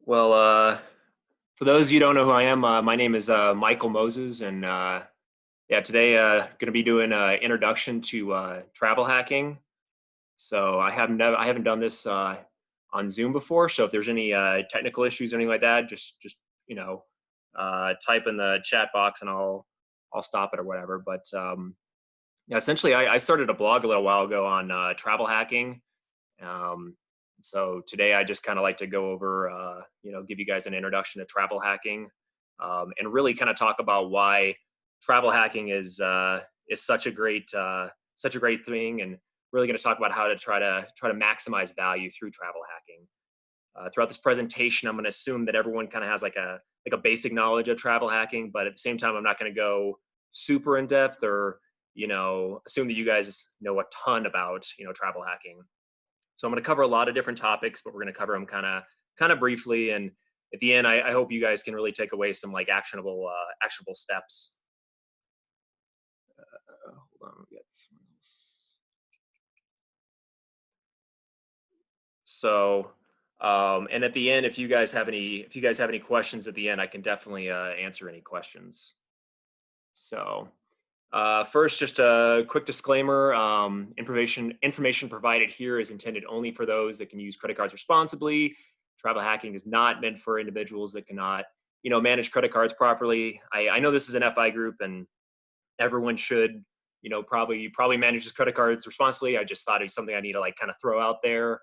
Well, for those of you who don't know who I am, my name is Michael Moses, and yeah, today going to be doing an introduction to travel hacking. So I haven't done this on Zoom before. So if there's any technical issues or anything like that, just you know, type in the chat box and I'll stop it or whatever. But yeah, essentially, I started a blog a little while ago on travel hacking. Um, so today I just kind of like to go over, give you guys an introduction to travel hacking, and really kind of talk about why travel hacking is such a great thing, and really going to talk about how to try to maximize value through travel hacking. Throughout this presentation, I'm going to assume that everyone kind of has like a basic knowledge of travel hacking, but at the same time, I'm not going to go super in depth or assume that you guys know a ton about travel hacking. So I'm going to cover a lot of different topics, but we're going to cover them kind of briefly. And at the end, I hope you guys can really take away some like actionable steps. Hold on, we got someone else. So, and at the end, if you guys have any questions at the end, I can definitely answer any questions. So, first, just a quick disclaimer: information provided here is intended only for those that can use credit cards responsibly. Travel hacking is not meant for individuals that cannot, manage credit cards properly. I know this is an FI group, and everyone should, probably manage his credit cards responsibly. I just thought it was something I need to like kind of throw out there.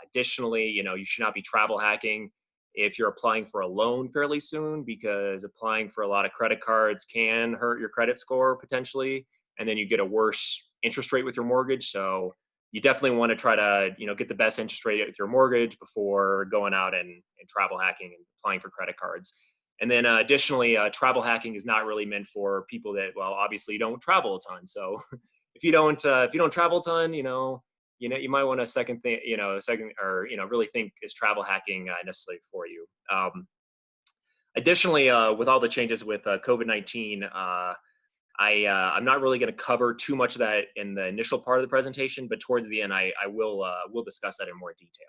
Additionally, you should not be travel hacking if you're applying for a loan fairly soon, because applying for a lot of credit cards can hurt your credit score potentially, and then you get a worse interest rate with your mortgage. So you definitely want to try to get the best interest rate with your mortgage before going out and travel hacking and applying for credit cards. And then additionally, travel hacking is not really meant for people that, well, obviously don't travel a ton. So if you don't travel a ton, you might want to second or really think, is travel hacking necessary for you. Additionally, with all the changes with COVID-19, I'm not really going to cover too much of that in the initial part of the presentation, but towards the end, I will discuss that in more detail.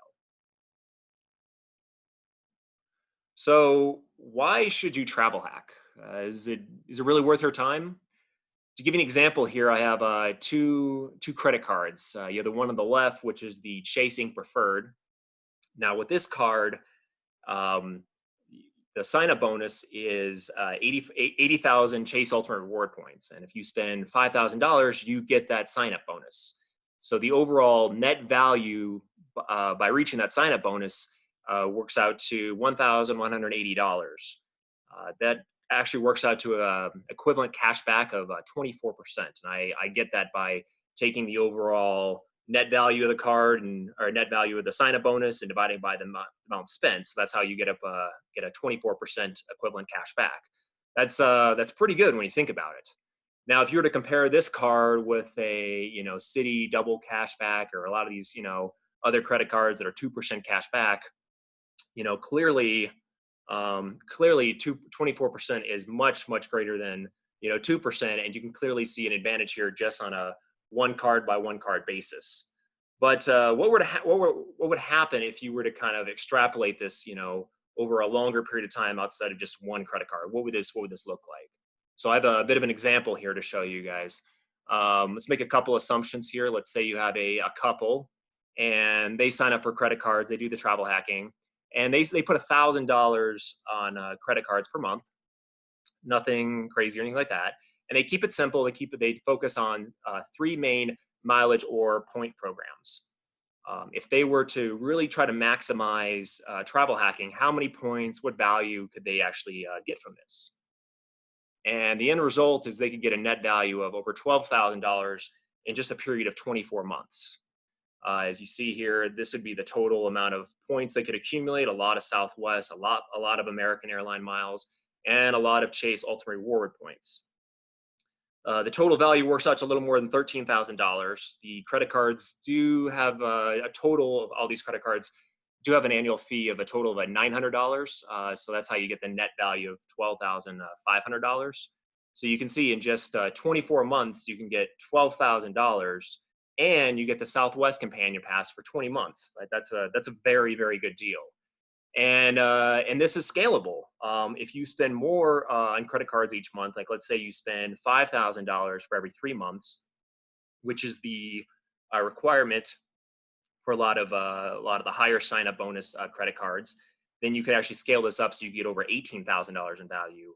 So why should you travel hack? Is it really worth your time? To give you an example here, I have two credit cards. You have the one on the left, which is the Chase Ink Preferred. Now, with this card, um, the sign-up bonus is 80,000 Chase Ultimate Reward points, and if you spend $5,000, you get that sign-up bonus. So the overall net value by reaching that sign-up bonus works out to $1,180. That actually works out to a equivalent cash back of 24%. And I get that by taking the overall net value of the card or net value of the sign up bonus and dividing by the amount spent. So that's how you get a 24% equivalent cash back. That's pretty good when you think about it. Now, if you were to compare this card with a Citi double cash back or a lot of these other credit cards that are 2% cash back, clearly 24% is much greater than 2%, and you can clearly see an advantage here just on a one card by one card basis. But what would happen if you were to kind of extrapolate this over a longer period of time outside of just one credit card? What would this look like? So I have a bit of an example here to show you guys. Let's make a couple assumptions here. Let's say you have a couple and they sign up for credit cards, they do the travel hacking, and they put $1,000 on credit cards per month. Nothing crazy or anything like that. And they keep it simple. They focus on three main mileage or point programs. If they were to really try to maximize travel hacking, how many points, what value could they actually get from this? And the end result is they could get a net value of over $12,000 in just a period of 24 months. As you see here, this would be the total amount of points they could accumulate: a lot of Southwest, a lot of American airline miles, and a lot of Chase Ultimate Reward points. The total value works out to a little more than $13,000. The credit cards do have a total of all these credit cards do have an annual fee of a total of $900. So that's how you get the net value of $12,500. So you can see in just 24 months, you can get $12,000, and you get the Southwest Companion Pass for 20 months. That's a very good deal. And this is scalable. If you spend more on credit cards each month, like let's say you spend $5,000 for every 3 months, which is the requirement for a lot of the higher sign up bonus credit cards, then you could actually scale this up so you get over $18,000 in value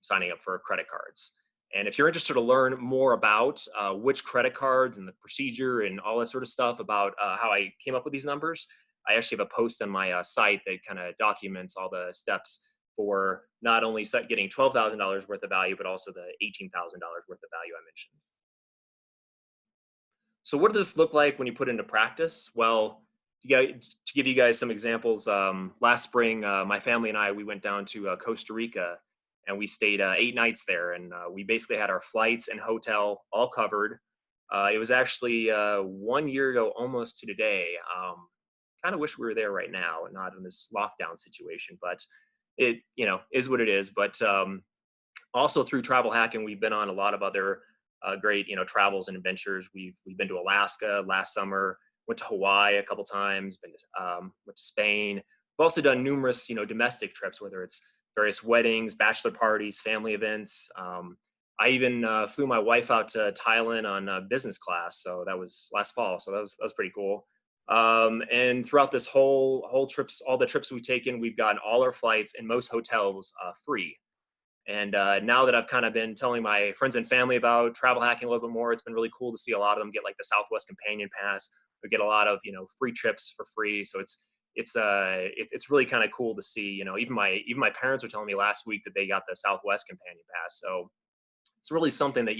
signing up for credit cards. And if you're interested to learn more about which credit cards and the procedure and all that sort of stuff about how I came up with these numbers, I actually have a post on my site that kind of documents all the steps for not only getting $12,000 worth of value, but also the $18,000 worth of value I mentioned. So what does this look like when you put it into practice? Well, to give you guys some examples, last spring, my family and I, we went down to Costa Rica and we stayed 8 nights there. And we basically had our flights and hotel all covered. It was actually 1 year ago, almost to today. Kind of wish we were there right now and not in this lockdown situation, but it, is what it is. But also through travel hacking, we've been on a lot of other great, travels and adventures. We've been to Alaska last summer, went to Hawaii a couple times, went to Spain. We've also done numerous, domestic trips, whether it's various weddings, bachelor parties, family events. I even flew my wife out to Thailand on business class, so that was last fall. So that was pretty cool. And throughout this whole trips, all the trips we've taken, we've gotten all our flights and most hotels free. And now that I've kind of been telling my friends and family about travel hacking a little bit more, it's been really cool to see a lot of them get like the Southwest Companion Pass or get a lot of free trips for free. So it's really kind of cool to see. Even my parents were telling me last week that they got the Southwest Companion Pass. So it's really something that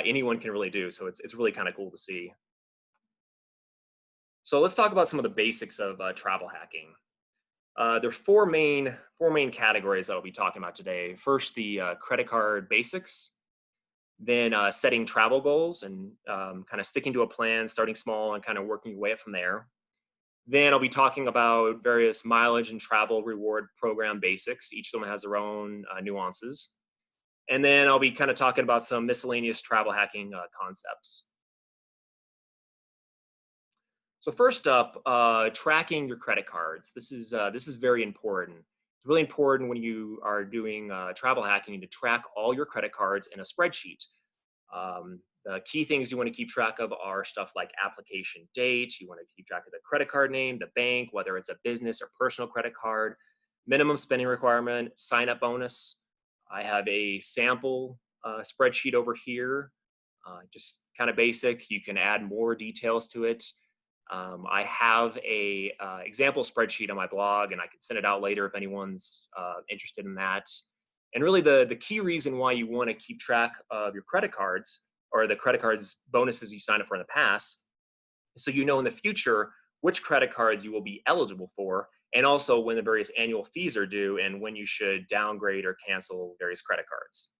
anyone can really do. So it's really kind of cool to see. So let's talk about some of the basics of travel hacking. There's four main categories that I'll be talking about today. First, the credit card basics, then setting travel goals and kind of sticking to a plan, starting small and kind of working your way up from there. Then I'll be talking about various mileage and travel reward program basics. Each of them has their own nuances. And then I'll be kind of talking about some miscellaneous travel hacking concepts. So first up, tracking your credit cards. This is very important. It's really important when you are doing travel hacking to track all your credit cards in a spreadsheet. The key things you want to keep track of are stuff like application date. You want to keep track of the credit card name, the bank, whether it's a business or personal credit card, minimum spending requirement, sign up bonus. I have a sample spreadsheet over here, just kind of basic. You can add more details to it. I have a example spreadsheet on my blog, and I can send it out later if anyone's interested in that. And really, the key reason why you want to keep track of your credit cards or the credit cards bonuses you signed up for in the past is so you know in the future which credit cards you will be eligible for, and also when the various annual fees are due and when you should downgrade or cancel various credit cards.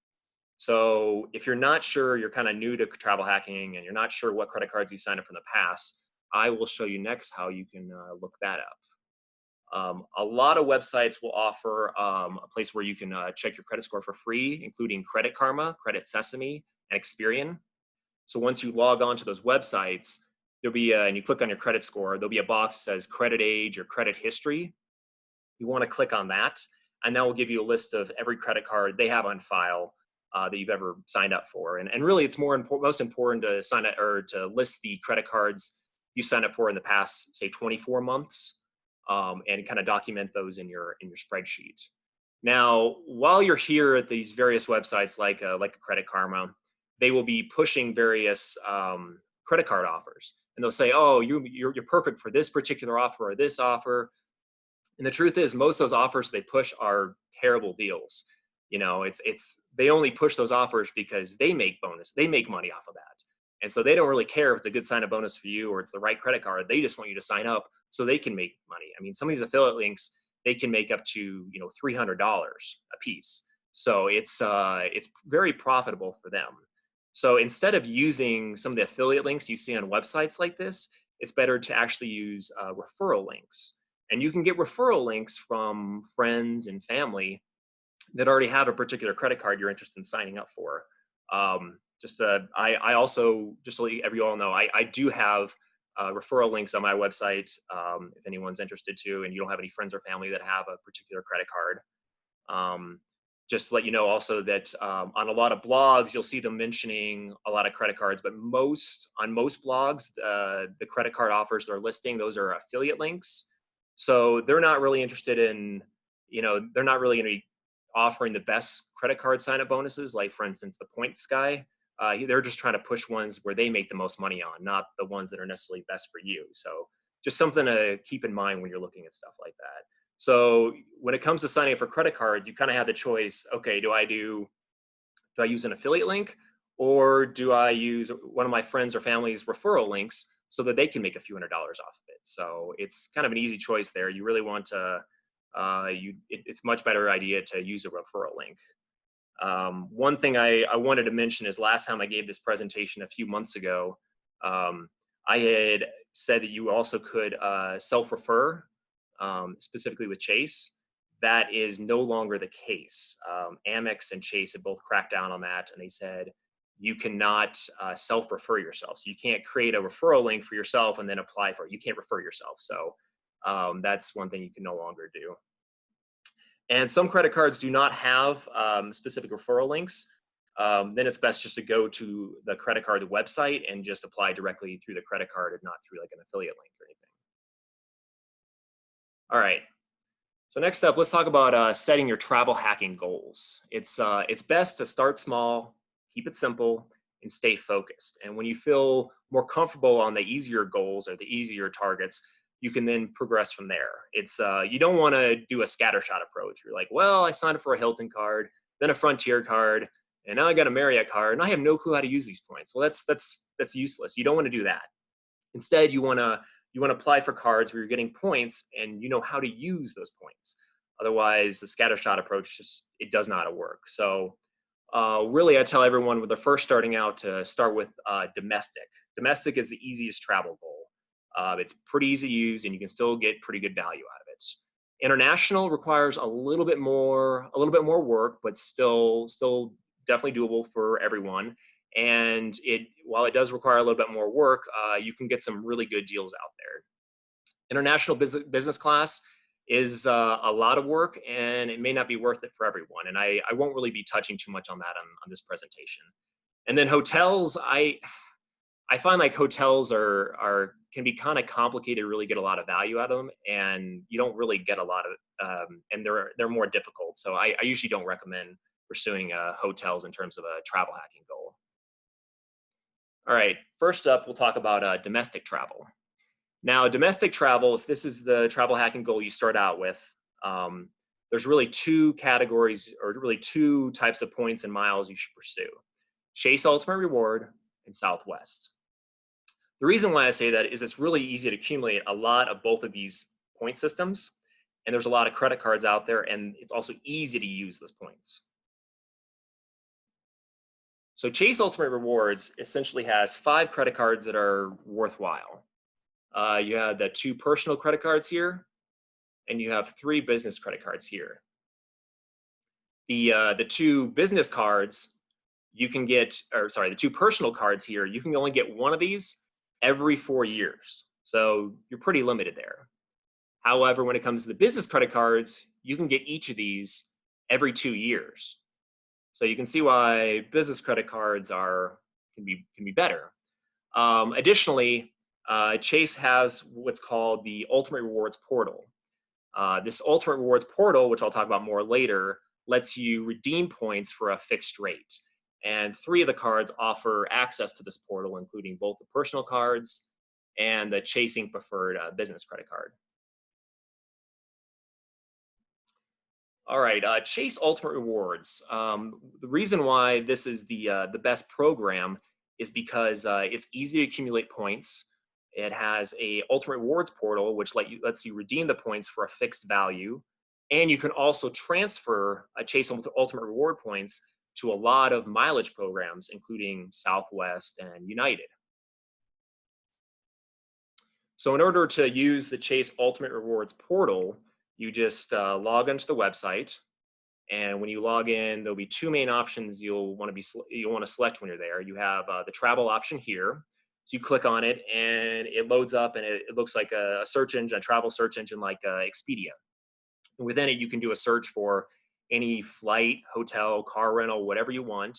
So if you're not sure, you're kind of new to travel hacking and you're not sure what credit cards you signed up for in the past, I will show you next how you can look that up. A lot of websites will offer a place where you can check your credit score for free, including Credit Karma, Credit Sesame, and Experian. So once you log on to those websites, there'll be and you click on your credit score, there'll be a box that says credit age or credit history. You want to click on that, and that will give you a list of every credit card they have on file that you've ever signed up for. And really, it's most important to sign up or to list the credit cards you signed up for in the past, say, 24 months, and kind of document those in your spreadsheet. Now, while you're here at these various websites like a Credit Karma, they will be pushing various credit card offers, and they'll say, "Oh, you're perfect for this particular offer or this offer." And the truth is, most of those offers they push are terrible deals. It's they only push those offers because they make money off of that. And so they don't really care if it's a good sign up bonus for you or it's the right credit card. They just want you to sign up so they can make money. I mean, some of these affiliate links, they can make up to, $300 a piece. So it's very profitable for them. So instead of using some of the affiliate links you see on websites like this, it's better to actually use referral links. And you can get referral links from friends and family that already have a particular credit card you're interested in signing up for. I also, just to let you all know, I do have referral links on my website if anyone's interested to, and you don't have any friends or family that have a particular credit card. Um, just to let you know also that on a lot of blogs, you'll see them mentioning a lot of credit cards, but on most blogs, the credit card offers they're listing, those are affiliate links. So they're not really interested in, they're not really going to be offering the best credit card sign up bonuses. Like for instance, the points guy, they're just trying to push ones where they make the most money on, not the ones that are necessarily best for you. So just something to keep in mind when you're looking at stuff like that. So when it comes to signing up for credit cards, you kind of have the choice. Okay, do I use an affiliate link, or do I use one of my friends or family's referral links so that they can make a few $100s off of it? So it's kind of an easy choice there. You really want to, it's much better idea to use a referral link. One thing I wanted to mention is last time I gave this presentation a few months ago, I had said that you also could self-refer, specifically with Chase. That is no longer the case. Amex and Chase have both cracked down on that, and they said you cannot self-refer yourself. So you can't create a referral link for yourself and then apply for it. You can't refer yourself. So that's one thing you can no longer do. And some credit cards do not have specific referral links. Then it's best just to go to the credit card website and just apply directly through the credit card and not through like an affiliate link or anything. All right. So next up, let's talk about setting your travel hacking goals. It's best to start small, keep it simple, and stay focused. And when you feel more comfortable on the easier goals or the easier targets, you can then progress from there. It's you don't want to do a scattershot approach. You're like, well, I signed up for a Hilton card, then a Frontier card, and now I got a Marriott card, and I have no clue how to use these points. Well, that's useless. You don't want to do that. Instead, you want to apply for cards where you're getting points and you know how to use those points. Otherwise, the scattershot approach it does not work. So really, I tell everyone when they're first starting out to start with domestic. Domestic is the easiest travel goal. It's pretty easy to use, and you can still get pretty good value out of it. International requires a little bit more work, but still definitely doable for everyone. And while it does require a little bit more work, you can get some really good deals out there. International business class is a lot of work, and it may not be worth it for everyone. And I won't really be touching too much on that on this presentation. And then hotels, I find like hotels can be kind of complicated to really get a lot of value out of them, and you don't really get a lot of, and they're more difficult. So I usually don't recommend pursuing hotels in terms of a travel hacking goal. All right, first up, we'll talk about domestic travel. Now, domestic travel, if this is the travel hacking goal you start out with, there's really two categories or really two types of points and miles you should pursue: Chase Ultimate Reward and Southwest. The reason why I say that is it's really easy to accumulate a lot of both of these point systems, and there's a lot of credit cards out there, and it's also easy to use those points. So Chase Ultimate Rewards essentially has 5 credit cards that are worthwhile. You have the 2 personal credit cards here, and you have 3 business credit cards here. The 2 business cards you can get, or sorry, the 2 personal cards here, you can only get one of these every 4 years. So you're pretty limited there. However, when it comes to the business credit cards, you can get each of these every 2 years. So you can see why business credit cards can be better. Additionally, Chase has what's called the Ultimate Rewards Portal. This Ultimate Rewards Portal, which I'll talk about more later, lets you redeem points for a fixed rate. And 3 of the cards offer access to this portal, including both the personal cards and the Chasing Preferred business credit card. All right, Chase Ultimate Rewards. The reason why this is the best program is because it's easy to accumulate points. It has a Ultimate Rewards portal, which lets you redeem the points for a fixed value, and you can also transfer Chase Ultimate Reward points to a lot of mileage programs, including Southwest and United. So in order to use the Chase Ultimate Rewards portal, you just log into the website, and when you log in, there'll be 2 main options you'll want to select when you're there. You have the travel option here, So you click on it and it loads up, and it looks like a search engine, a travel search engine like Expedia. And within it, you can do a search for any flight, hotel, car rental, whatever you want.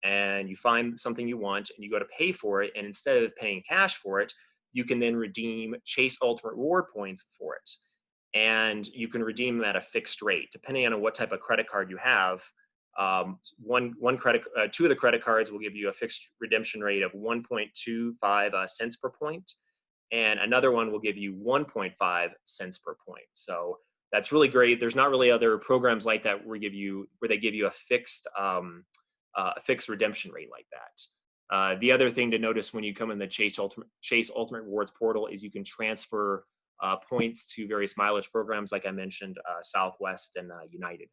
And you find something you want and you go to pay for it. And instead of paying cash for it, you can then redeem Chase Ultimate Reward points for it. And you can redeem them at a fixed rate, depending on what type of credit card you have. Two of the credit cards will give you a fixed redemption rate of 1.25 cents per point, and another one will give you 1.5 cents per point. So that's really great. There's not really other programs like that where they give you a fixed redemption rate like that. The other thing to notice when you come in the Chase Ultimate Rewards portal is you can transfer points to various mileage programs, like I mentioned, Southwest and United.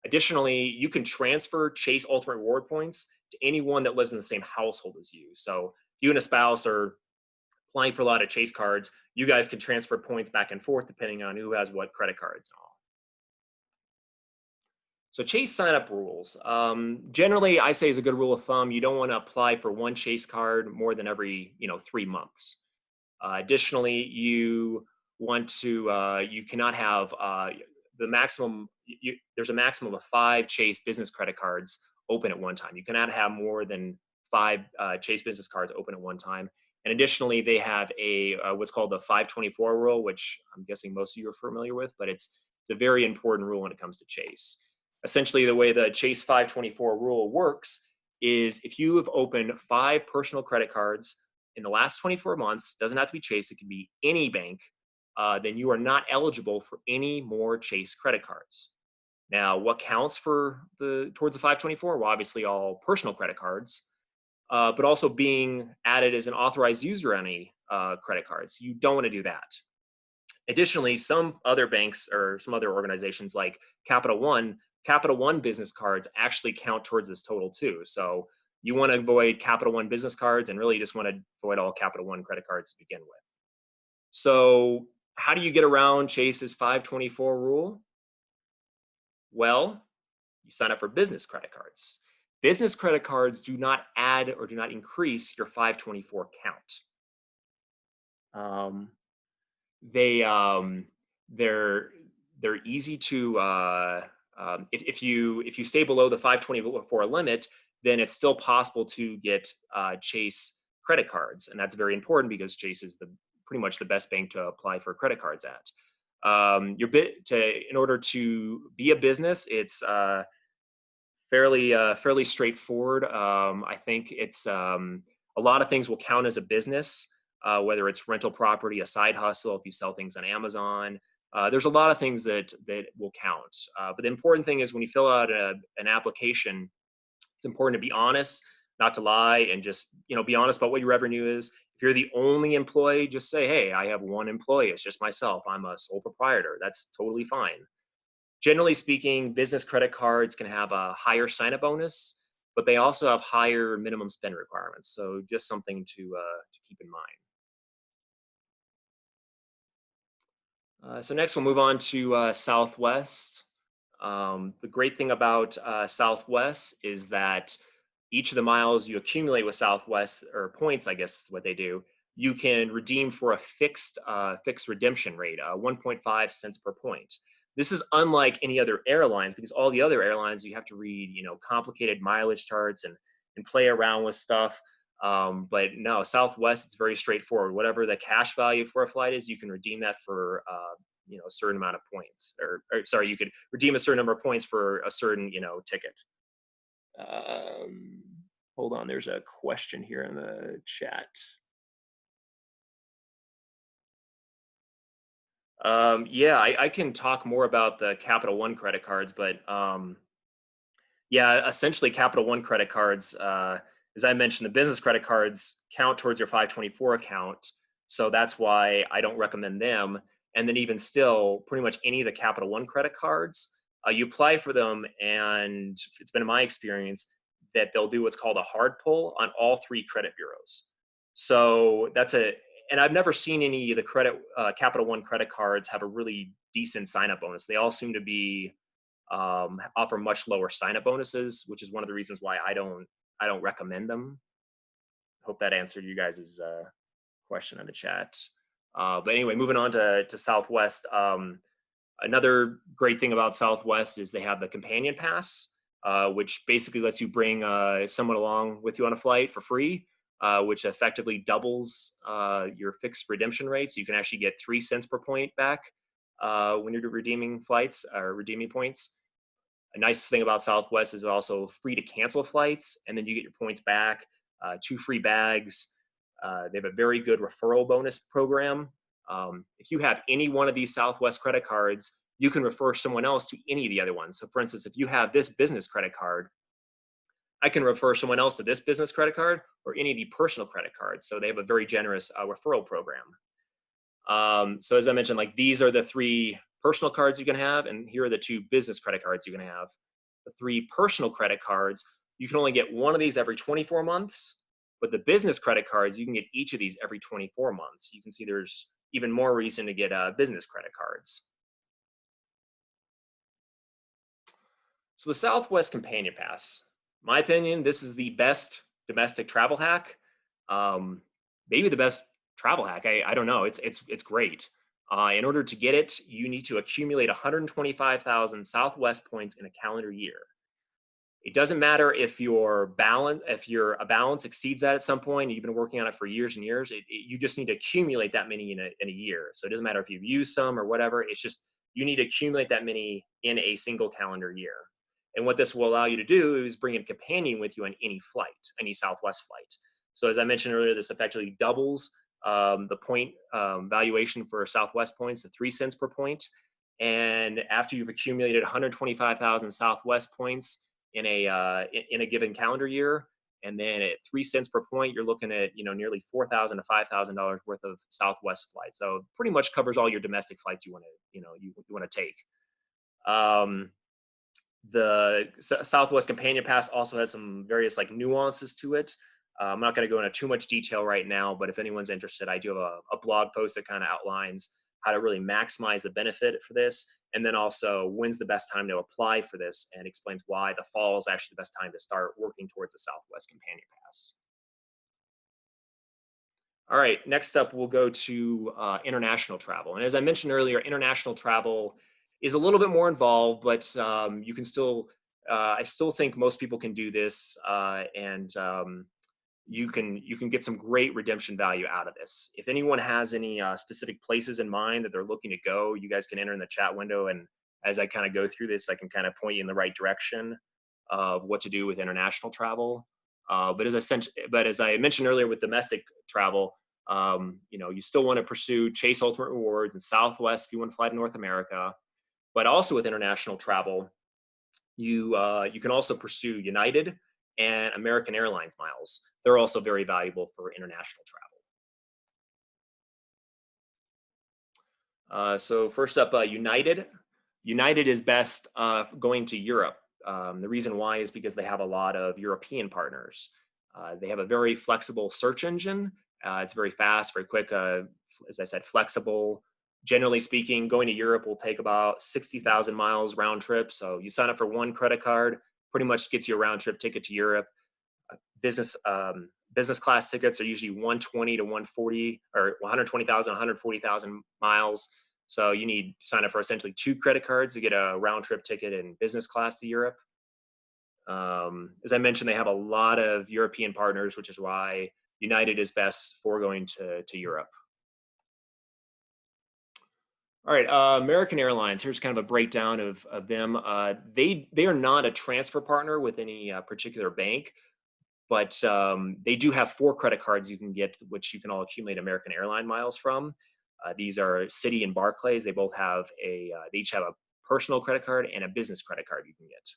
Additionally, you can transfer Chase Ultimate Reward points to anyone that lives in the same household as you. So if you and a spouse are applying for a lot of Chase cards, you guys can transfer points back and forth depending on who has what credit cards and all. So Chase sign up rules. Generally, I say as a good rule of thumb, you don't want to apply for one Chase card more than every 3 months. Additionally, you cannot have the maximum. There's a maximum of 5 Chase business credit cards open at one time. You cannot have more than 5 Chase business cards open at one time. And additionally, they have a what's called the 524 rule, which I'm guessing most of you are familiar with, but it's a very important rule when it comes to Chase. Essentially, the way the Chase 524 rule works is if you have opened 5 personal credit cards in the last 24 months, doesn't have to be Chase, it can be any bank, then you are not eligible for any more Chase credit cards. Now, what counts towards the 524? Well, obviously all personal credit cards, but also being added as an authorized user on any credit cards. You don't want to do that. Additionally, some other banks or some other organizations like Capital One business cards actually count towards this total too. So you want to avoid Capital One business cards and really just want to avoid all Capital One credit cards to begin with. So how do you get around Chase's 524 rule? Well, you sign up for business credit cards. Business credit cards do not add or do not increase your 524 count. They're easy to if you stay below the 524 limit, then it's still possible to get Chase credit cards, and that's very important because Chase is pretty much the best bank to apply for credit cards at. In order to be a business, it's fairly straightforward. I think it's a lot of things will count as a business, whether it's rental property, a side hustle, if you sell things on Amazon. There's a lot of things that will count. But the important thing is when you fill out an application, it's important to be honest, not to lie, and just be honest about what your revenue is. If you're the only employee, just say, hey, I have one employee. It's just myself. I'm a sole proprietor. That's totally fine. Generally speaking, business credit cards can have a higher sign-up bonus, but they also have higher minimum spend requirements. So just something to keep in mind. So next we'll move on to Southwest. The great thing about Southwest is that each of the miles you accumulate with Southwest, or points, I guess is what they do, you can redeem for a fixed redemption rate, 1.5 cents per point. This is unlike any other airlines because all the other airlines you have to read, complicated mileage charts and play around with stuff. But no, Southwest, it's very straightforward. Whatever the cash value for a flight is, you can redeem that for a certain amount of points, or sorry, you could redeem a certain number of points for a certain ticket. Hold on, there's a question here in the chat. Yeah, I can talk more about the Capital One credit cards, but yeah, essentially Capital One credit cards, as I mentioned, the business credit cards count towards your 524 account. So that's why I don't recommend them. And then even still, pretty much any of the Capital One credit cards, you apply for them, and it's been my experience that they'll do what's called a hard pull on all 3 credit bureaus. So and I've never seen any of the Capital One credit cards have a really decent sign-up bonus. They all seem to be offer much lower sign-up bonuses, which is one of the reasons why I don't recommend them. hope that answered you guys' question in the chat. But anyway, moving on to Southwest. Another great thing about Southwest is they have the companion pass, which basically lets you bring someone along with you on a flight for free, which effectively doubles your fixed redemption rate. So you can actually get 3 cents per point back when you're redeeming flights or redeeming points. A nice thing about Southwest is also free to cancel flights, and then you get your points back, 2 free bags. They have a very good referral bonus program. If you have any one of these Southwest credit cards, you can refer someone else to any of the other ones. So for instance, if you have this business credit card, I can refer someone else to this business credit card or any of the personal credit cards. So they have a very generous referral program. So as I mentioned, like these are the 3 personal cards you can have, and here are the 2 business credit cards you can have. The 3 personal credit cards, you can only get one of these every 24 months, but the business credit cards, you can get each of these every 24 months. You can see there's even more reason to get business credit cards. So the Southwest Companion Pass, my opinion, this is the best domestic travel hack. Maybe the best travel hack. I don't know. It's great. In order to get it, you need to accumulate 125,000 Southwest points in a calendar year. It doesn't matter if your balance exceeds that at some point. You've been working on it for years and years. You just need to accumulate that many in a year. So it doesn't matter if you've used some or whatever. It's just you need to accumulate that many in a single calendar year. And what this will allow you to do is bring a companion with you on any flight, any Southwest flight. So as I mentioned earlier, this effectively doubles the point valuation for Southwest points to 3 cents per point. And after you've accumulated 125,000 Southwest points in a given calendar year, and then at 3 cents per point, you're looking at nearly $4,000 to $5,000 worth of Southwest flights. So pretty much covers all your domestic flights you want to take. The Southwest Companion Pass also has some various nuances to it. I'm not going to go into too much detail right now, but if anyone's interested, I do have a blog post that kind of outlines how to really maximize the benefit for this, and then also when's the best time to apply for this, and explains why the fall is actually the best time to start working towards the Southwest Companion Pass. All right, next up we'll go to international travel. And as I mentioned earlier, international travel is a little bit more involved, but you can still, I still think most people can do this, and you can get some great redemption value out of this. If anyone has any specific places in mind that they're looking to go, you guys can enter in the chat window, and as I kind of go through this, I can kind of point you in the right direction of what to do with international travel. But as I mentioned earlier with domestic travel, you still want to pursue Chase Ultimate Rewards and Southwest if you want to fly to North America. But also with international travel, you can also pursue United and American Airlines miles. They're also very valuable for international travel. So first up, United. United is best going to Europe. The reason why is because they have a lot of European partners. They have a very flexible search engine. It's very fast, very quick, as I said, flexible. Generally speaking, going to Europe will take about 60,000 miles round trip. So you sign up for one credit card, pretty much gets you a round trip ticket to Europe. Business class tickets are usually 120 to 140, or 120,000, 140,000 miles. So you need to sign up for essentially 2 credit cards to get a round trip ticket in business class to Europe. As I mentioned, they have a lot of European partners, which is why United is best for going to Europe. All right, American Airlines. Here's kind of a breakdown of them. They are not a transfer partner with any particular bank, but they do have 4 credit cards you can get, which you can all accumulate American Airline miles from. These are Citi and Barclays. They both have they each have a personal credit card and a business credit card you can get.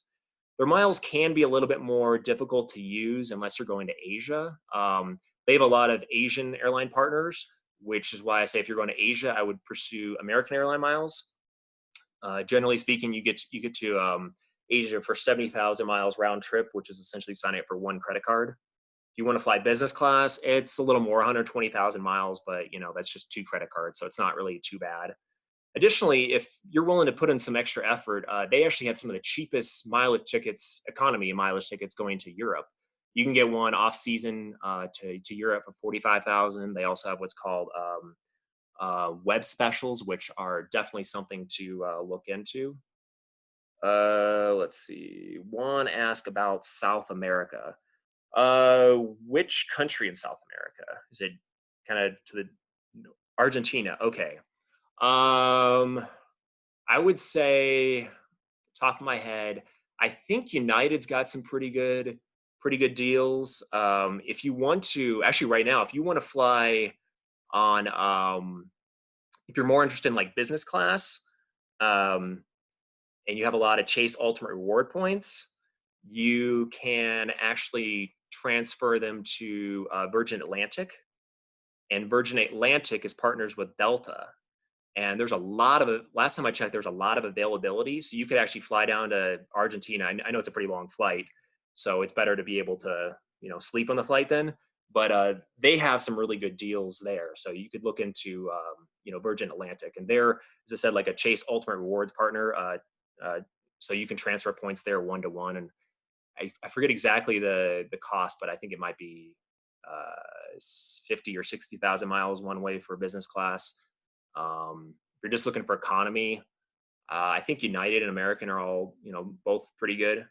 Their miles can be a little bit more difficult to use unless you're going to Asia. They have a lot of Asian airline partners, which is why I say if you're going to Asia, I would pursue American Airline miles. Generally speaking, you get to Asia for 70,000 miles round trip, which is essentially signing up for 1 credit card. If you want to fly business class, it's a little more, 120,000 miles, but that's just 2 credit cards, so it's not really too bad. Additionally, if you're willing to put in some extra effort, they actually have some of the cheapest mileage tickets, economy mileage tickets going to Europe. You can get one off season to Europe for 45,000. They also have what's called web specials, which are definitely something to look into. Let's see. One ask about South America. Which country in South America? Is it kind of to the no, Argentina? Okay. Um, I would say, top of my head, I think United's got some pretty good deals. If you want to, actually, right now, if you want to fly on, if you're more interested in like business class, um, and you have a lot of Chase Ultimate Reward points, you can actually transfer them to Virgin Atlantic, and Virgin Atlantic is partners with Delta. And there's a lot of, last time I checked, there's a lot of availability. So you could actually fly down to Argentina. I know it's a pretty long flight, so it's better to be able to, sleep on the flight then. But they have some really good deals there. So you could look into, Virgin Atlantic. And they're, as I said, like a Chase Ultimate Rewards partner. Uh, so you can transfer points there 1-to-1. And I forget exactly the cost, but I think it might be 50 or 60,000 miles one way for business class. If you're just looking for economy, I think United and American are all, both pretty good.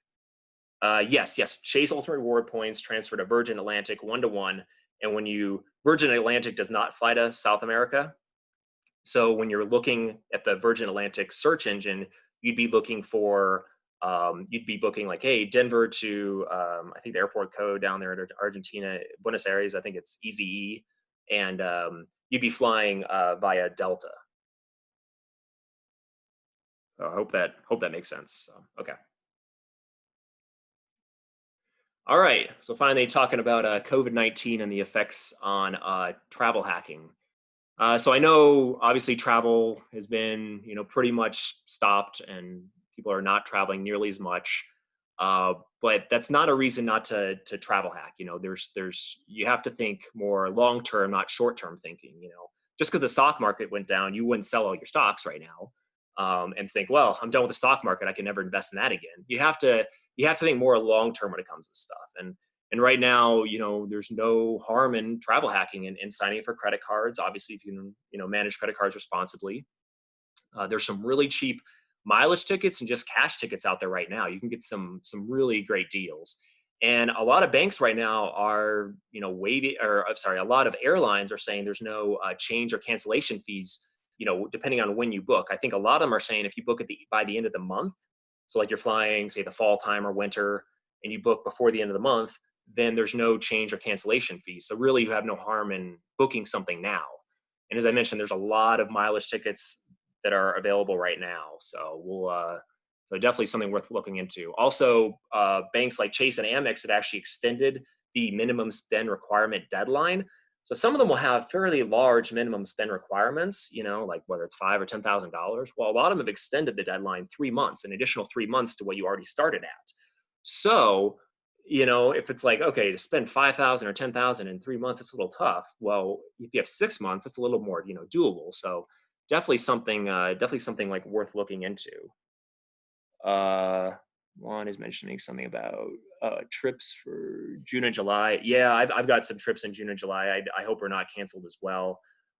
Yes. Chase Ultimate Reward points transfer to Virgin Atlantic 1-to-1. And Virgin Atlantic does not fly to South America. So when you're looking at the Virgin Atlantic search engine, you'd be looking for, you'd be booking like, hey, Denver to, I think the airport code down there in Argentina, Buenos Aires, I think it's EZE. And you'd be flying via Delta. So I hope that makes sense. So, okay. All right. So finally, talking about COVID-19 and the effects on travel hacking. So I know obviously travel has been, pretty much stopped, and people are not traveling nearly as much. But that's not a reason not to travel hack. You have to think more long term, not short term thinking. Just because the stock market went down, you wouldn't sell all your stocks right now and think, well, I'm done with the stock market. I can never invest in that again. You have to think more long term when it comes to stuff. And right now, there's no harm in travel hacking and signing for credit cards. Obviously, if you can, manage credit cards responsibly. There's some really cheap mileage tickets and just cash tickets out there right now. You can get some really great deals. And a lot of banks right now are, waiving, or I'm sorry, a lot of airlines are saying there's no change or cancellation fees, depending on when you book. I think a lot of them are saying if you book by the end of the month, so like you're flying, say the fall time or winter, and you book before the end of the month, then there's no change or cancellation fees. So really, you have no harm in booking something now. And as I mentioned, there's a lot of mileage tickets that are available right now. So definitely something worth looking into. Also, banks like Chase and Amex have actually extended the minimum spend requirement deadline. So some of them will have fairly large minimum spend requirements, like whether it's $5,000 or $10,000. Well, a lot of them have extended the deadline 3 months, an additional 3 months to what you already started at. So, if it's like, okay, to spend 5,000 or 10,000 in 3 months, it's a little tough. Well, if you have 6 months, that's a little more, doable. So definitely something like worth looking into. Uh, Juan is mentioning something about trips for June and July. Yeah, I've got some trips in June and July. I hope are not canceled as well.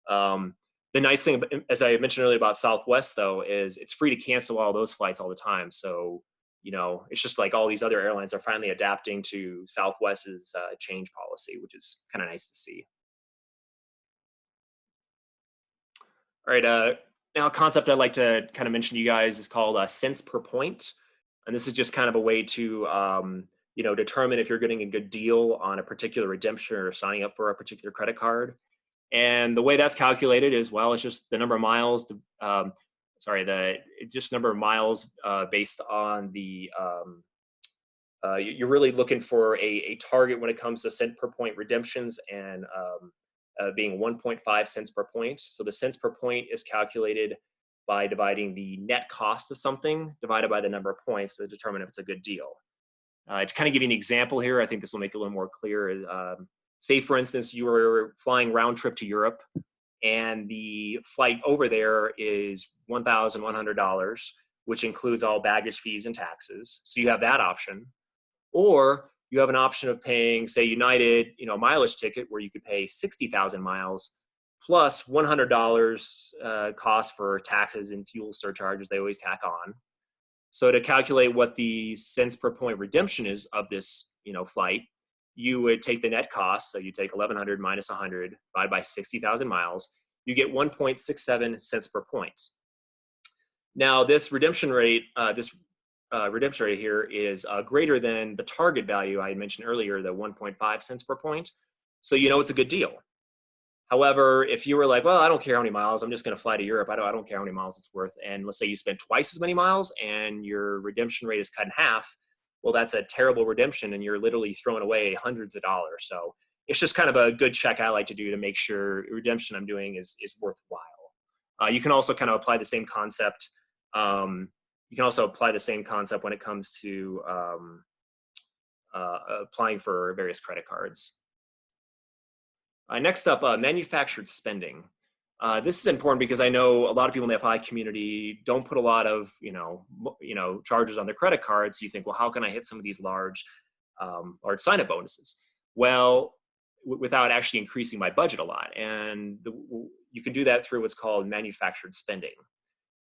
Um, the nice thing, as I mentioned earlier about Southwest, though, is it's free to cancel all those flights all the time. So, it's just like all these other airlines are finally adapting to Southwest's change policy, which is kind of nice to see. All right. Now, a concept I'd like to kind of mention to you guys is called cents per point. And this is just kind of a way to, determine if you're getting a good deal on a particular redemption or signing up for a particular credit card. And the way that's calculated is, well, it's just the number of miles, the just number of miles based on the, you're really looking for a target when it comes to cent per point redemptions, and being 1.5 cents per point. So the cents per point is calculated by dividing the net cost of something divided by the number of points to determine if it's a good deal. To kind of give you an example here, I think this will make it a little more clear. Say, for instance, you were flying round trip to Europe, and the flight over there is $1,100, which includes all baggage fees and taxes. So you have that option. Or you have an option of paying, say, United, a mileage ticket where you could pay 60,000 miles plus $100 cost for taxes and fuel surcharges they always tack on. So to calculate what the cents per point redemption is of this, flight, you would take the net cost. So you take 1,100 minus 100 divided by 60,000 miles. You get 1.67 cents per point. Now this redemption rate, here is greater than the target value I had mentioned earlier, the 1.5 cents per point. So it's a good deal. However, if you were like, well, I don't care how many miles, I'm just going to fly to Europe. I don't care how many miles it's worth. And let's say you spend twice as many miles and your redemption rate is cut in half. Well, that's a terrible redemption and you're literally throwing away hundreds of dollars. So it's just kind of a good check I like to do to make sure redemption I'm doing is worthwhile. You can also kind of apply the same concept. When it comes to applying for various credit cards. Next up, manufactured spending. This is important because I know a lot of people in the FI community don't put a lot of charges on their credit cards. So you think, well, how can I hit some of these large sign-up bonuses? Well, without actually increasing my budget a lot, and you can do that through what's called manufactured spending.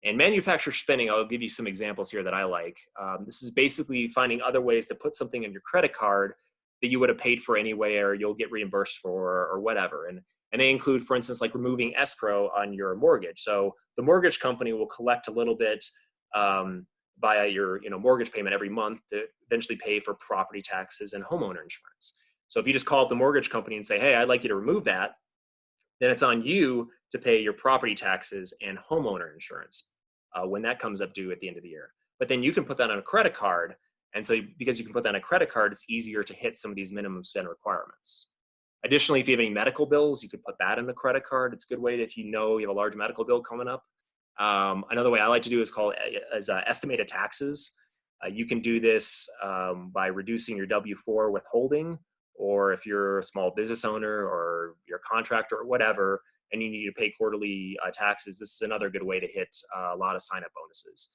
And manufactured spending, I'll give you some examples here that I like. This is basically finding other ways to put something in your credit card that you would have paid for anyway, or you'll get reimbursed for, or whatever. And they include, for instance, like removing escrow on your mortgage. So the mortgage company will collect a little bit via your mortgage payment every month to eventually pay for property taxes and homeowner insurance. So if you just call up the mortgage company and say, hey, I'd like you to remove that, then it's on you to pay your property taxes and homeowner insurance when that comes up due at the end of the year. But then you can put that on a credit card. And so because you can put that on a credit card, it's easier to hit some of these minimum spend requirements. Additionally, if you have any medical bills, you could put that on a credit card. It's a good way if you have a large medical bill coming up. Another way I like to do is estimated taxes. You can do this by reducing your W-4 withholding, or if you're a small business owner or you're a contractor or whatever, and you need to pay quarterly taxes, this is another good way to hit a lot of sign-up bonuses.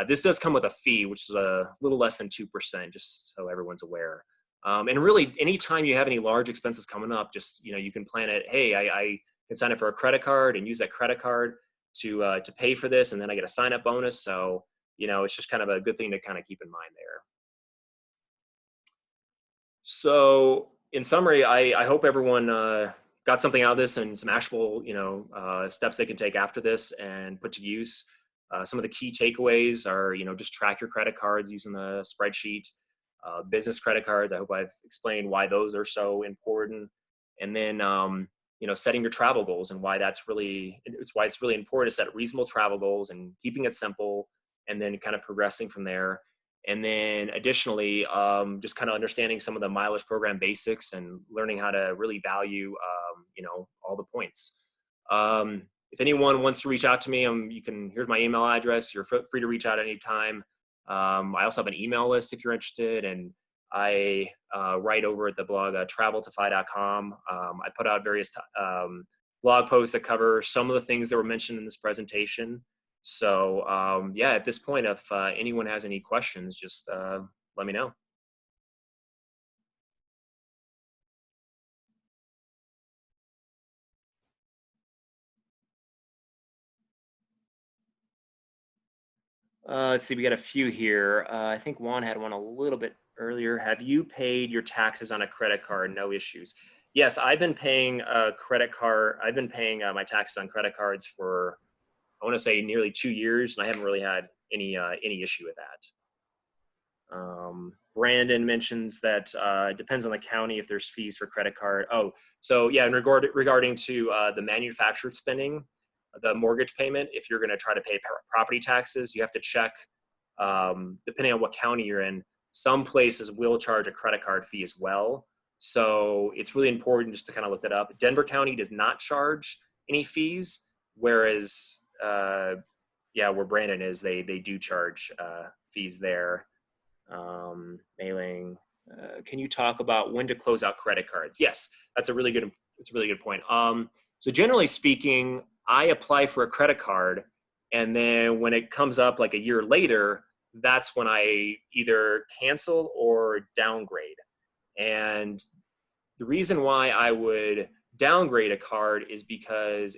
This does come with a fee, which is a little less than 2%, just so everyone's aware. And really, anytime you have any large expenses coming up, just you can plan it. Hey, I can sign up for a credit card and use that credit card to pay for this, and then I get a sign-up bonus. So it's just kind of a good thing to kind of keep in mind there. So in summary, I hope everyone got something out of this and some actual steps they can take after this and put to use. Some of the key takeaways are, just track your credit cards using the spreadsheet. Business credit cards, I hope I've explained why those are so important. And then, setting your travel goals and why it's really important to set reasonable travel goals and keeping it simple, and then kind of progressing from there. And then additionally, just kind of understanding some of the mileage program basics and learning how to really value, all the points. If anyone wants to reach out to me, here's my email address. You're free to reach out anytime. I also have an email list if you're interested, and I write over at the blog traveltofi.com. I put out various blog posts that cover some of the things that were mentioned in this presentation. So at this point, if anyone has any questions, just let me know. Let's see, we got a few here. I think Juan had one a little bit earlier. Have you paid your taxes on a credit card? No issues. Yes, I've been paying a credit card. I've been paying my taxes on credit cards for, I want to say, nearly 2 years, and I haven't really had any issue with that. Brandon mentions that it depends on the county if there's fees for credit card. Oh, so yeah, regarding to the manufactured spending, the mortgage payment, if you're going to try to pay property taxes, you have to check, depending on what county you're in, some places will charge a credit card fee as well. So it's really important just to kind of look that up. Denver County does not charge any fees, whereas, where Brandon is, they do charge fees there. Mailing. Can you talk about when to close out credit cards? Yes, that's a really good point. So generally speaking, I apply for a credit card, and then when it comes up like a year later, that's when I either cancel or downgrade. And the reason why I would downgrade a card is because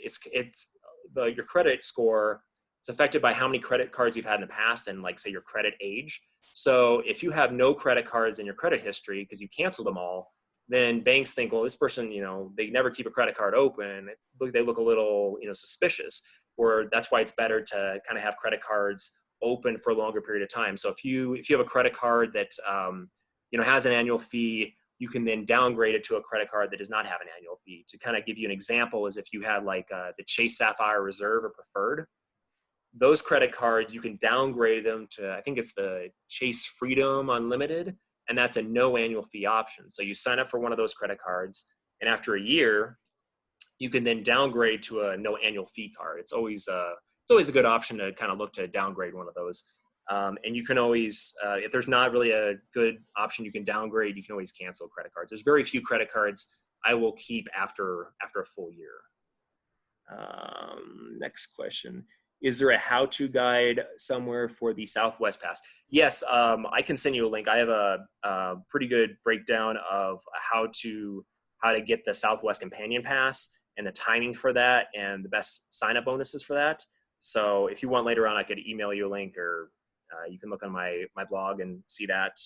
your credit score. It's affected by how many credit cards you've had in the past and, like, say, your credit age. So if you have no credit cards in your credit history because you canceled them all, then banks think, well, this person, they never keep a credit card open. They look a little, suspicious. Or that's why it's better to kind of have credit cards open for a longer period of time. So if you have a credit card that has an annual fee, you can then downgrade it to a credit card that does not have an annual fee. To kind of give you an example, is if you had like the Chase Sapphire Reserve or Preferred, those credit cards, you can downgrade them to, I think it's the Chase Freedom Unlimited, and that's a no annual fee option. So you sign up for one of those credit cards, and after a year, you can then downgrade to a no annual fee card. It's always a good option to kind of look to downgrade one of those. And you can always, if there's not really a good option you can downgrade, you can always cancel credit cards. There's very few credit cards I will keep after a full year. Next question. Is there a how-to guide somewhere for the Southwest Pass? Yes, I can send you a link. I have a pretty good breakdown of how to get the Southwest Companion Pass and the timing for that and the best sign-up bonuses for that. So if you want later on, I could email you a link, or you can look on my blog and see that.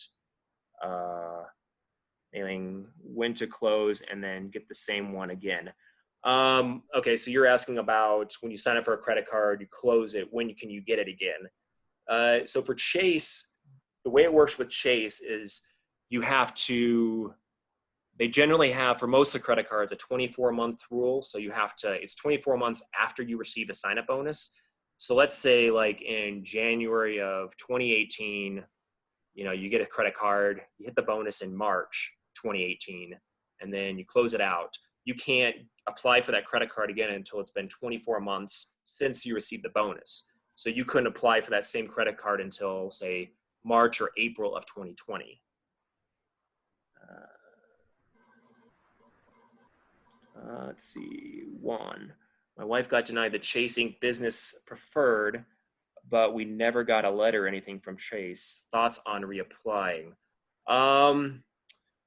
When to close and then get the same one again. Okay, so you're asking about when you sign up for a credit card, you close it, when can you get it again? So for Chase, the way it works with Chase is they generally have, for most of the credit cards, a 24-month rule. So it's 24 months after you receive a sign-up bonus. So let's say like in January of 2018, you get a credit card, you hit the bonus in March 2018, and then you close it out. You can't apply for that credit card again until it's been 24 months since you received the bonus. So you couldn't apply for that same credit card until, say, March or April of 2020. Let's see, Juan. My wife got denied the Chase Inc. Business Preferred, but we never got a letter or anything from Chase. Thoughts on reapplying?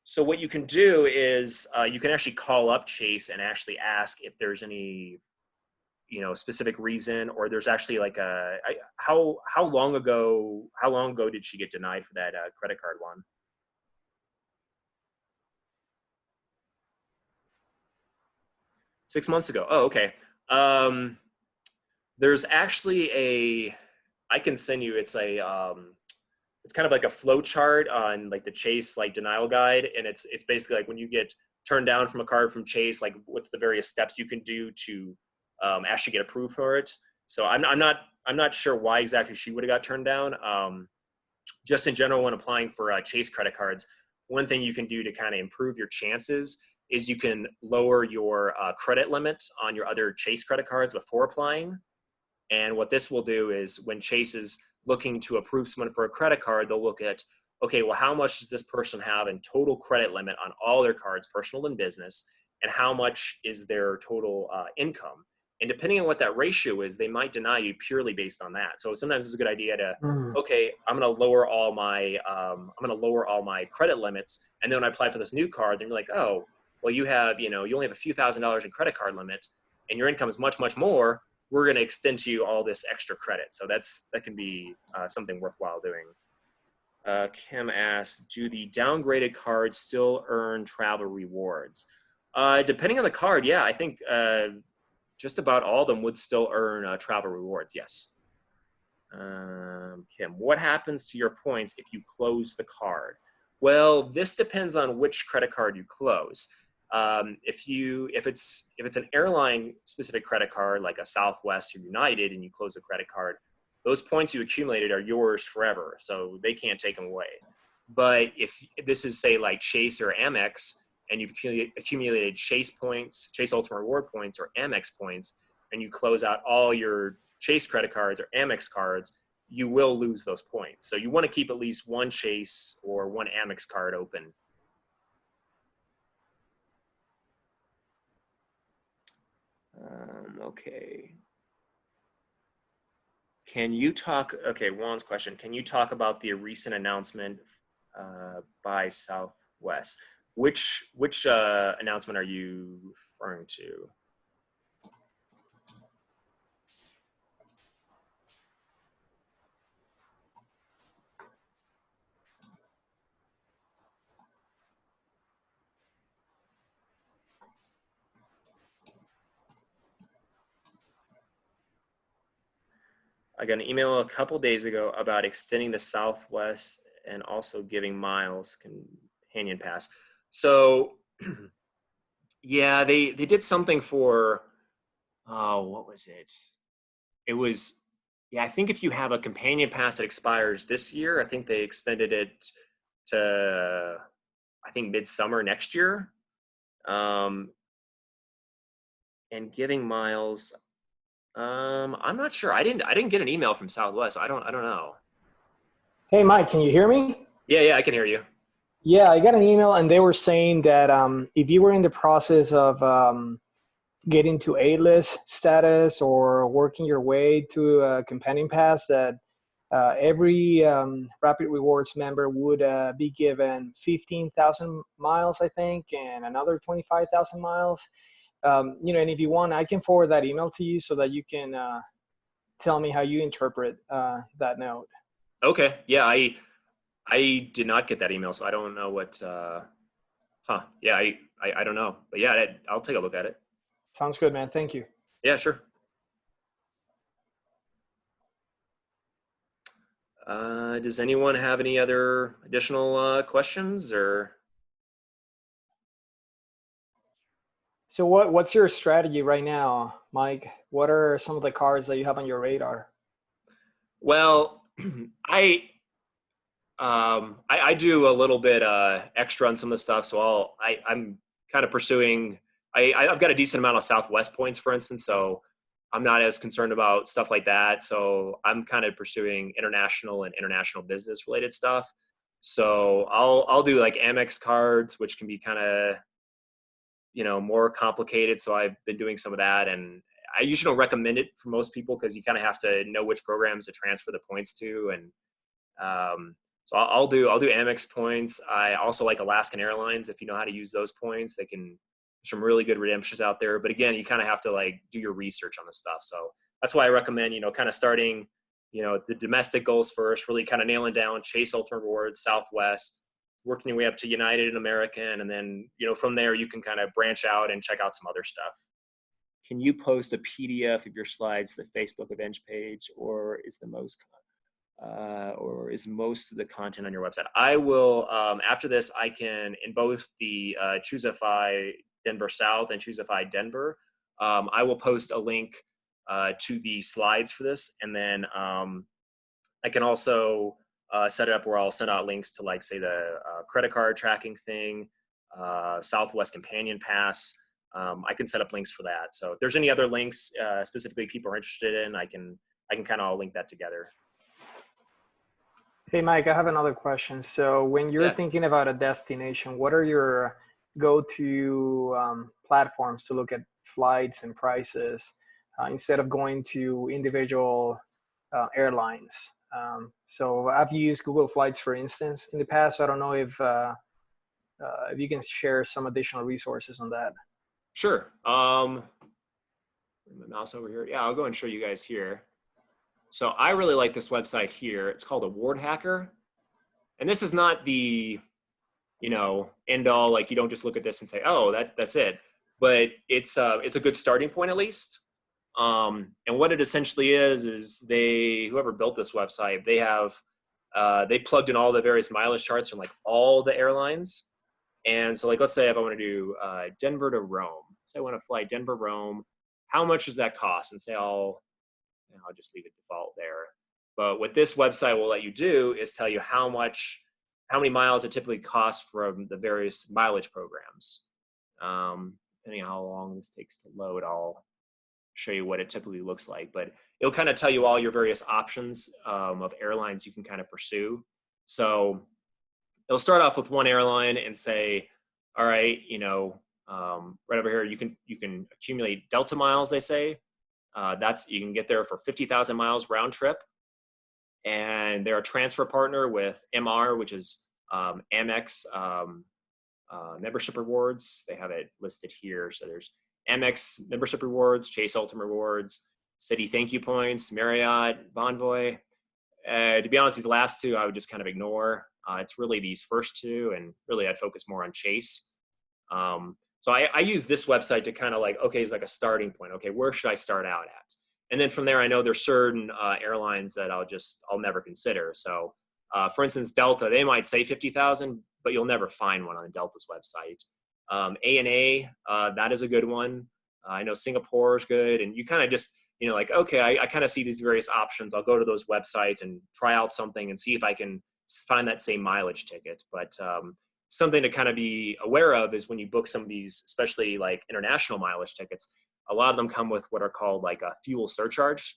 So what you can do is you can actually call up Chase and actually ask if there's any, specific reason, or there's actually like how long ago did she get denied for that credit card one? Six months ago. Oh, okay. There's actually I can send you, it's kind of like a flow chart on like the Chase like denial guide. And it's basically like when you get turned down from a card from Chase, like what's the various steps you can do to actually get approved for it. So I'm not sure why exactly she would have got turned down. Just in general, when applying for Chase credit cards, one thing you can do to kind of improve your chances is you can lower your credit limit on your other Chase credit cards before applying. And what this will do is when Chase is looking to approve someone for a credit card, they'll look at, okay, well, how much does this person have in total credit limit on all their cards, personal and business, and how much is their total income? And depending on what that ratio is, they might deny you purely based on that. So sometimes it's a good idea to, okay, I'm going to lower all my credit limits, and then when I apply for this new card, then you're like, oh, well, you only have a few $1,000s in credit card limit, and your income is much, much more. We're going to extend to you all this extra credit. So that can be something worthwhile doing. Kim asks, do the downgraded cards still earn travel rewards? Depending on the card, yeah, I think just about all of them would still earn travel rewards, yes. Kim, what happens to your points if you close the card? Well, this depends on which credit card you close. If it's an airline specific credit card like a Southwest or United, and you close a credit card, those points you accumulated are yours forever, so they can't take them away. But if this is, say, like Chase or Amex, and you've accumulated Chase points, Chase Ultimate Reward points, or Amex points, and you close out all your Chase credit cards or Amex cards, you will lose those points. So you want to keep at least one Chase or one Amex card open. Okay. Juan's question, can you talk about the recent announcement by Southwest? Which announcement are you referring to? I got an email a couple days ago about extending the Southwest and also giving miles companion pass. So yeah, they did something for, oh, what was it? It was, yeah, I think if you have a companion pass that expires this year, I think they extended it to, I think midsummer next year. Um, and giving miles, I'm not sure. I didn't get an email from Southwest. I don't know. Hey, Mike, can you hear me? Yeah, I can hear you. Yeah, I got an email and they were saying that if you were in the process of getting to A-list status or working your way to a companion pass, that every Rapid Rewards member would be given 15,000 miles, I think, and another 25,000 miles. And if you want, I can forward that email to you so that you can tell me how you interpret that note. Okay. Yeah, I did not get that email, so I don't know what. Huh? Yeah, I don't know, but yeah, I'll take a look at it. Sounds good, man. Thank you. Yeah, sure. Does anyone have any other additional questions or? So what's your strategy right now, Mike? What are some of the cars that you have on your radar? Well, I I do a little bit extra on some of the stuff, so I'm kind of pursuing. I've got a decent amount of Southwest points, for instance, so I'm not as concerned about stuff like that. So I'm kind of pursuing international and international business related stuff. So I'll do like Amex cards, which can be kind of, more complicated. So I've been doing some of that, and I usually don't recommend it for most people because you kind of have to know which programs to transfer the points to, and so I'll do Amex points. I also like Alaskan Airlines. If you know how to use those points, they can some really good redemptions out there. But again, you kind of have to like do your research on the stuff. So that's why I recommend, kind of starting, the domestic goals first, really kind of nailing down Chase Ultimate Rewards, Southwest, working your way up to United and American, and then from there you can kind of branch out and check out some other stuff. Can you post a PDF of your slides to the Facebook events page, or is most of the content on your website? I will, after this, I can, in both the Choosify Denver South and Choosify Denver, I will post a link to the slides for this. And then I can also set it up where I'll send out links to, like, say, the credit card tracking thing, Southwest Companion Pass. I can set up links for that. So if there's any other links specifically people are interested in, I can kind of link that together. Hey, Mike, I have another question. So when you're Yeah. thinking about a destination, what are your go-to platforms to look at flights and prices instead of going to individual airlines? So I've used Google Flights, for instance, in the past. So I don't know if you can share some additional resources on that. Sure. My mouse over here. Yeah, I'll go and show you guys here. So I really like this website here. It's called Award Hacker. And this is not the, end all, like you don't just look at this and say, oh, that's it. But it's a good starting point at least. And what it essentially is whoever built this website, they plugged in all the various mileage charts from like all the airlines. And so, like, let's say if I want to do Denver to Rome, say I want to fly Denver, Rome, how much does that cost? And say I'll just leave it default there. But what this website will let you do is tell you how many miles it typically costs from the various mileage programs. Depending on how long this takes to load, I'll show you what it typically looks like. But it'll kind of tell you all your various options of airlines you can kind of pursue. So it'll start off with one airline and say, all right, right over here, you can accumulate Delta miles, they say. You can get there for 50,000 miles round trip. And they're a transfer partner with MR, which is Amex membership rewards. They have it listed here. So there's Amex membership rewards, Chase Ultimate rewards, Citi thank you points, Marriott, Bonvoy. To be honest, these last two I would just kind of ignore. It's really these first two, and really I'd focus more on Chase. So I use this website to kind of like, okay, it's like a starting point. Okay, where should I start out at? And then from there, I know there's certain airlines that I'll never consider. So, for instance, Delta, they might say 50,000, but you'll never find one on Delta's website. ANA, that is a good one. I know Singapore is good, and you kind of just, like, okay, I kind of see these various options. I'll go to those websites and try out something and see if I can find that same mileage ticket. But something to kind of be aware of is when you book some of these, especially like international mileage tickets, a lot of them come with what are called like a fuel surcharge.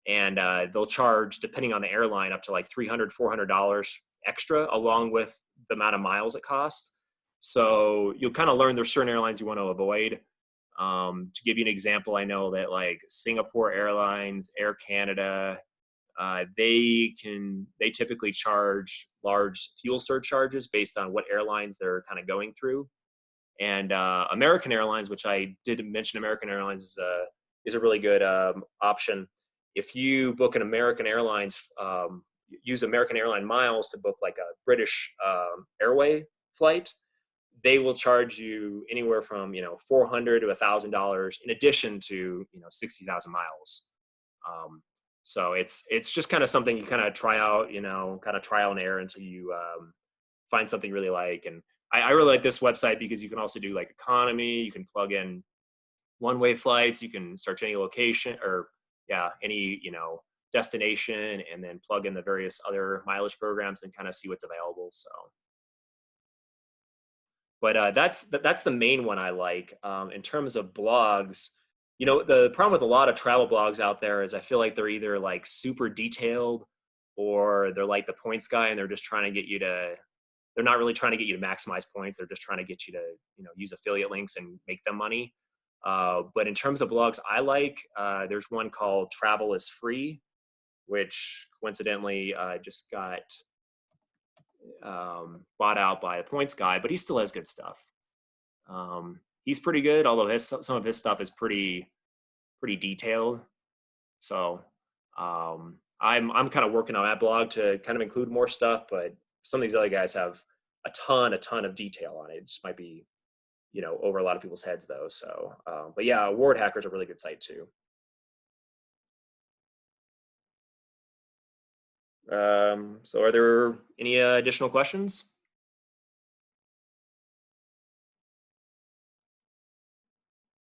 And they'll charge, depending on the airline, up to like $300, $400 extra along with the amount of miles it costs. So you'll kind of learn there's certain airlines you want to avoid. To give you an example, I know that like Singapore Airlines, Air Canada, they typically charge large fuel surcharges based on what airlines they're kind of going through. And American Airlines, which I did mention, American Airlines is a really good option. If you book an American Airlines, use American Airline miles to book like a British Airway flight, they will charge you anywhere from $400 to $1,000 in addition to 60,000 miles. So it's just kind of something you kind of try out, kind of trial and error until you find something you really like. And I really like this website because you can also do like economy. You can plug in one-way flights. You can search any location or any destination, and then plug in the various other mileage programs and kind of see what's available. So. But that's the main one I like. In terms of blogs, the problem with a lot of travel blogs out there is I feel like they're either like super detailed or they're like the points guy and they're just trying to get you to, they're not really trying to get you to maximize points. They're just trying to get you to, use affiliate links and make them money. But in terms of blogs I like, there's one called Travel is Free, which coincidentally just got bought out by a points guy, but he still has good stuff. He's pretty good, although some of his stuff is pretty detailed. So I'm kind of working on that blog to kind of include more stuff, but some of these other guys have a ton of detail on it. It just might be over a lot of people's heads though. So but yeah, Award Hacker's a really good site too. So are there any additional questions?